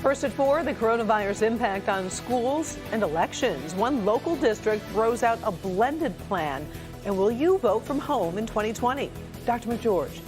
First at 4, the coronavirus impact on schools and elections. One local district throws out a blended plan. And will you vote from home in 2020? Dr. McGeorge.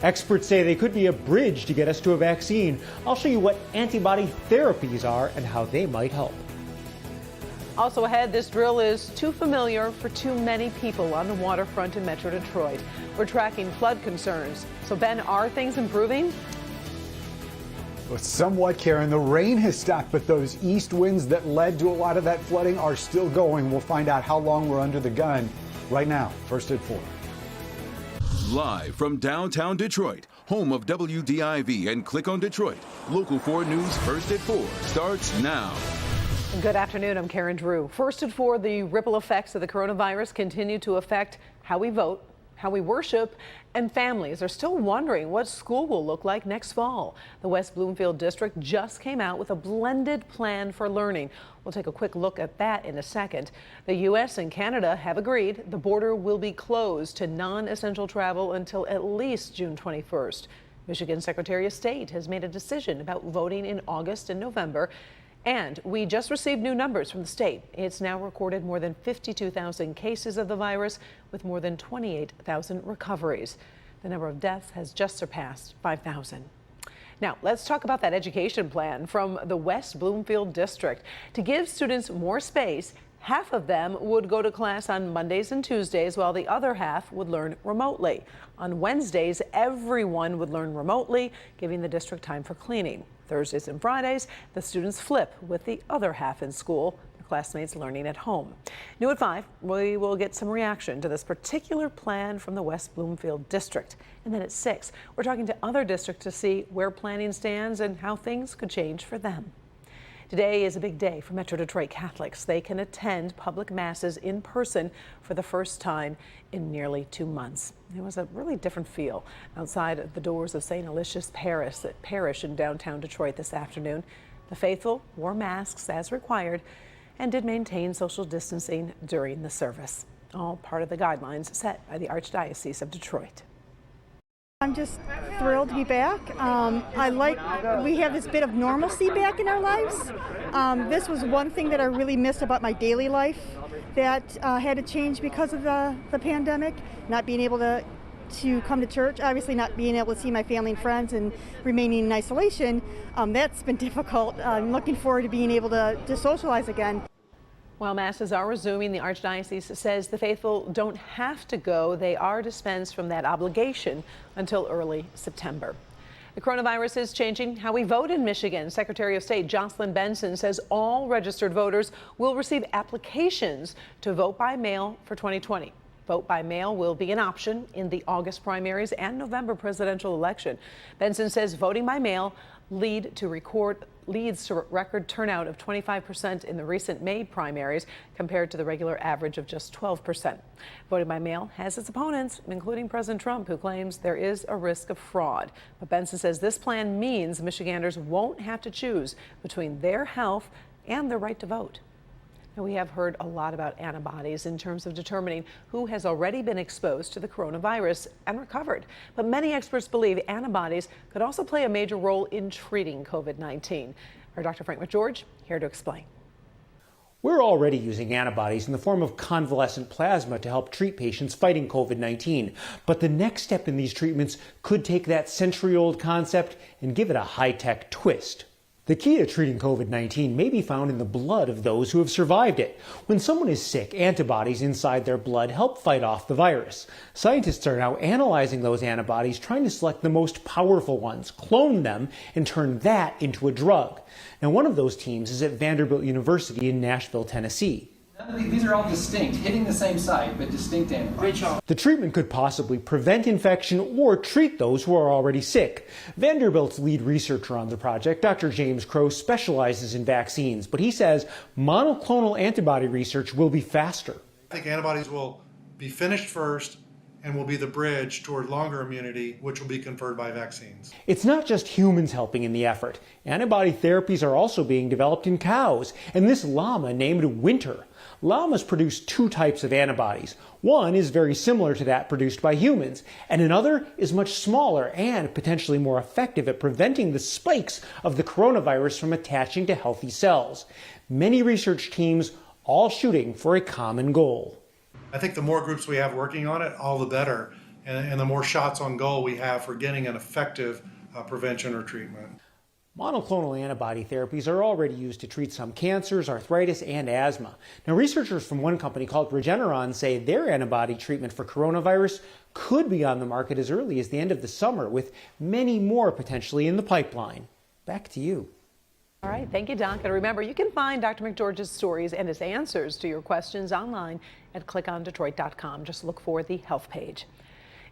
Experts say they could be a bridge to get us to a vaccine. I'll show you what antibody therapies are and how they might help. Also ahead, this drill is too familiar for too many people on the waterfront in Metro Detroit. We're tracking flood concerns. So, Ben, are things improving? Well, somewhat, Karen. The rain has stopped, but those east winds that led to a lot of that flooding are still going. We'll find out how long we're under the gun right now. First at 4. Live from downtown Detroit, home of WDIV and Click on Detroit, Local 4 News First at 4 starts now. Good afternoon, I'm Karen Drew. First at 4, the ripple effects of the coronavirus continue to affect how we vote, how we worship, and families are still wondering what school will look like next fall. The West Bloomfield District just came out with a blended plan for learning. We'll take a quick look at that in a second. The U.S. and Canada have agreed the border will be closed to non-essential travel until at least June 21st. Michigan Secretary of State has made a decision about voting in August and November. And we just received new numbers from the state. It's now recorded more than 52,000 cases of the virus with more than 28,000 recoveries. The number of deaths has just surpassed 5,000. Now, let's talk about that education plan from the West Bloomfield District. To give students more space, half of them would go to class on Mondays and Tuesdays, while the other half would learn remotely. On Wednesdays, everyone would learn remotely, giving the district time for cleaning. Thursdays and Fridays, the students flip with the other half in school, their classmates learning at home. New at 5, we will get some reaction to this particular plan from the West Bloomfield District. And then at 6, we're talking to other districts to see where planning stands and how things could change for them. Today is a big day for Metro Detroit Catholics. They can attend public masses in person for the first time in nearly 2 months. It was a really different feel outside the doors of St. Alicia's Parish in downtown Detroit this afternoon. The faithful wore masks as required and did maintain social distancing during the service. All part of the guidelines set by the Archdiocese of Detroit. I'm just thrilled to be back. We have this bit of normalcy back in our lives. This was one thing that I really missed about my daily life that had to change because of the pandemic. Not being able to come to church, obviously not being able to see my family and friends and remaining in isolation. That's been difficult. I'm looking forward to being able to socialize again. While masses are resuming, the Archdiocese says the faithful don't have to go. They are dispensed from that obligation until early September. The coronavirus is changing how we vote in Michigan. Secretary of State Jocelyn Benson says all registered voters will receive applications to vote by mail for 2020. Vote by mail will be an option in the August primaries and November presidential election. Benson says voting by mail leads to record turnout of 25% in the recent May primaries compared to the regular average of just 12%. Voting by mail has its opponents, including President Trump, who claims there is a risk of fraud. But Benson says this plan means Michiganders won't have to choose between their health and their right to vote. Now, we have heard a lot about antibodies in terms of determining who has already been exposed to the coronavirus and recovered. But many experts believe antibodies could also play a major role in treating COVID-19. Our Dr. Frank McGeorge here to explain. We're already using antibodies in the form of convalescent plasma to help treat patients fighting COVID-19. But the next step in these treatments could take that century-old concept and give it a high-tech twist. The key to treating COVID-19 may be found in the blood of those who have survived it. When someone is sick, antibodies inside their blood help fight off the virus. Scientists are now analyzing those antibodies, trying to select the most powerful ones, clone them, and turn that into a drug. Now, one of those teams is at Vanderbilt University in Nashville, Tennessee. These are all distinct, hitting the same site, but distinct antibodies. The treatment could possibly prevent infection or treat those who are already sick. Vanderbilt's lead researcher on the project, Dr. James Crow, specializes in vaccines, but he says monoclonal antibody research will be faster. I think antibodies will be finished first, and will be the bridge toward longer immunity, which will be conferred by vaccines. It's not just humans helping in the effort. Antibody therapies are also being developed in cows, and this llama named Winter. Llamas produce two types of antibodies. One is very similar to that produced by humans, and another is much smaller and potentially more effective at preventing the spikes of the coronavirus from attaching to healthy cells. Many research teams all shooting for a common goal. I think the more groups we have working on it, all the better, and the more shots on goal we have for getting an effective prevention or treatment. Monoclonal antibody therapies are already used to treat some cancers, arthritis, and asthma. Now, researchers from one company called Regeneron say their antibody treatment for coronavirus could be on the market as early as the end of the summer, with many more potentially in the pipeline. Back to you. All right, thank you, Doc. And remember, you can find Dr. McGeorge's stories and his answers to your questions online at clickondetroit.com. Just look for the health page.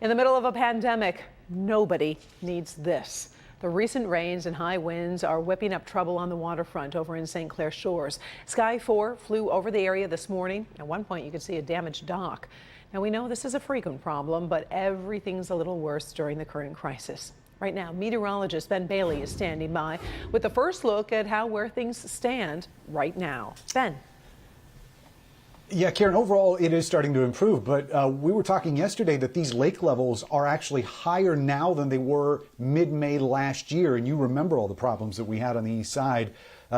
In the middle of a pandemic, nobody needs this. The recent rains and high winds are whipping up trouble on the waterfront over in St. Clair Shores. Sky 4 flew over the area this morning. At one point, you could see a damaged dock. Now, we know this is a frequent problem, but everything's a little worse during the current crisis. Right now, meteorologist Ben Bailey is standing by with the first look at where things stand right now. Ben. Yeah, Karen, overall it is starting to improve, but we were talking yesterday that these lake levels are actually higher now than they were mid-May last year, and you remember all the problems that we had on the east side.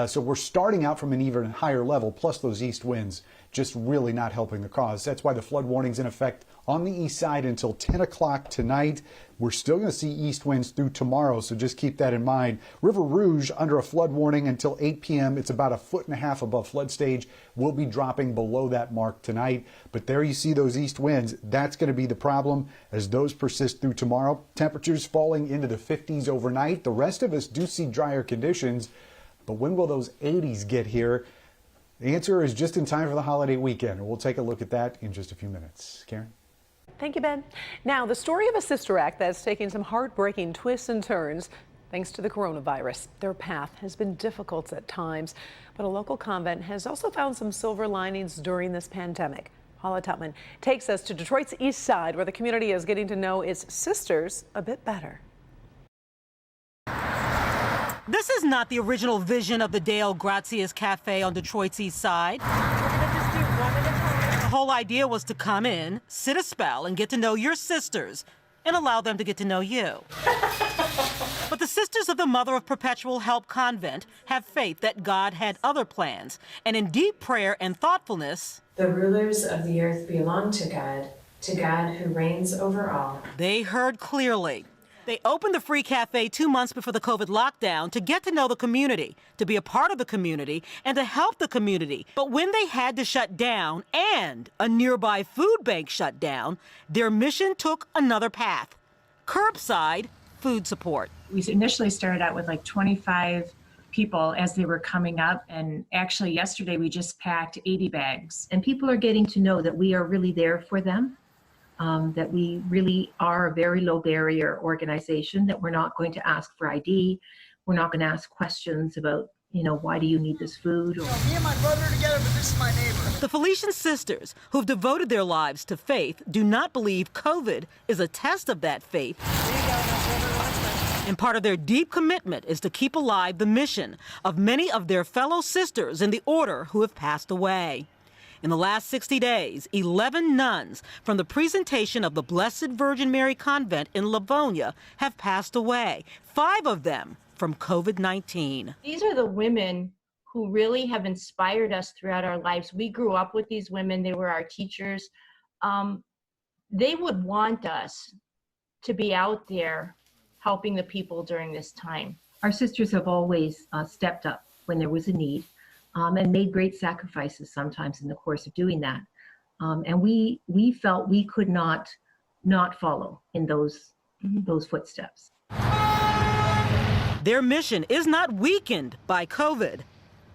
So we're starting out from an even higher level, plus those east winds just really not helping the cause. That's why the flood warning's in effect on the east side until 10 o'clock tonight. We're still going to see east winds through tomorrow, so just keep that in mind. River Rouge under a flood warning until 8 p.m. It's about 1.5 feet above flood stage. We'll be dropping below that mark tonight. But there you see those east winds. That's going to be the problem as those persist through tomorrow. Temperatures falling into the 50s overnight. The rest of us do see drier conditions. But when will those 80s get here? The answer is just in time for the holiday weekend. We'll take a look at that in just a few minutes. Karen? Thank you, Ben. Now, the story of a sister act that's taking some heartbreaking twists and turns thanks to the coronavirus. Their path has been difficult at times, but a local convent has also found some silver linings during this pandemic. Paula Tutman takes us to Detroit's east side, where the community is getting to know its sisters a bit better. This is not the original vision of the Dale Grazia's Cafe on Detroit's east side. We're gonna just do one at a time. The whole idea was to come in, sit a spell, and get to know your sisters, and allow them to get to know you. But the Sisters of the Mother of Perpetual Help Convent have faith that God had other plans, and in deep prayer and thoughtfulness, the rulers of the earth belong to God who reigns over all. They heard clearly. They opened the free cafe 2 months before the COVID lockdown to get to know the community, to be a part of the community, and to help the community. But when they had to shut down and a nearby food bank shut down, their mission took another path: curbside food support. We initially started out with like 25 people as they were coming up, and actually yesterday we just packed 80 bags. And people are getting to know that we are really there for them. That we really are a very low barrier organization, that we're not going to ask for ID. We're not going to ask questions about, why do you need this food? Me and my brother are together, but this is my neighbor. The Felician sisters, who've devoted their lives to faith, do not believe COVID is a test of that faith. And part of their deep commitment is to keep alive the mission of many of their fellow sisters in the order who have passed away. In the last 60 days, 11 nuns from the presentation of the Blessed Virgin Mary Convent in Livonia have passed away, 5 of them from COVID-19. These are the women who really have inspired us throughout our lives. We grew up with these women. They were our teachers. They would want us to be out there helping the people during this time. Our sisters have always stepped up when there was a need. And made great sacrifices sometimes in the course of doing that. And we felt we could not follow in those footsteps. Their mission is not weakened by COVID.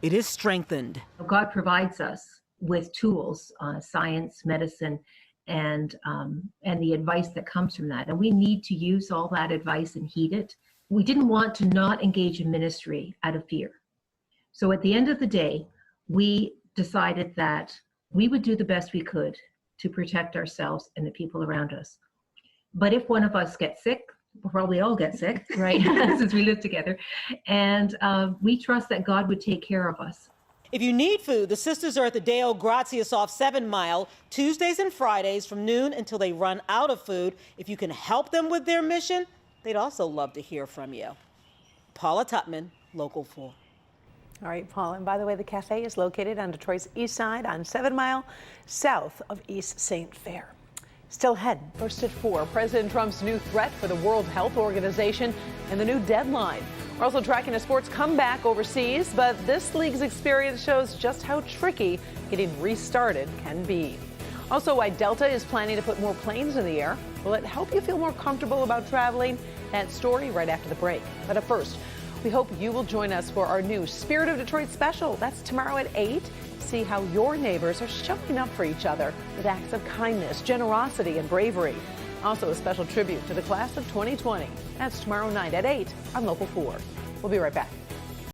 It is strengthened. God provides us with tools, science, medicine, and the advice that comes from that. And we need to use all that advice and heed it. We didn't want to not engage in ministry out of fear. So at the end of the day, we decided that we would do the best we could to protect ourselves and the people around us, But if one of us gets sick, we'll probably all get sick, right? Since we live together. And we trust that God would take care of us. If you need food, the sisters are at the Deo Gratias off 7 Mile, Tuesdays and Fridays from noon until they run out of food. If you can help them with their mission, they'd also love to hear from you. Paula Tutman, Local 4. All right, Paula, and by the way, the cafe is located on Detroit's east side on 7 Mile, south of East St. Fair. Still ahead, first at 4, President Trump's new threat for the World Health Organization and the new deadline. We're also tracking a sports comeback overseas, but this league's experience shows just how tricky getting restarted can be. Also, why Delta is planning to put more planes in the air. Will it help you feel more comfortable about traveling? That story right after the break. But at first, we hope you will join us for our new Spirit of Detroit special. That's tomorrow at 8. See how your neighbors are showing up for each other with acts of kindness, generosity, and bravery. Also, a special tribute to the class of 2020. That's tomorrow night at 8 on Local 4. We'll be right back.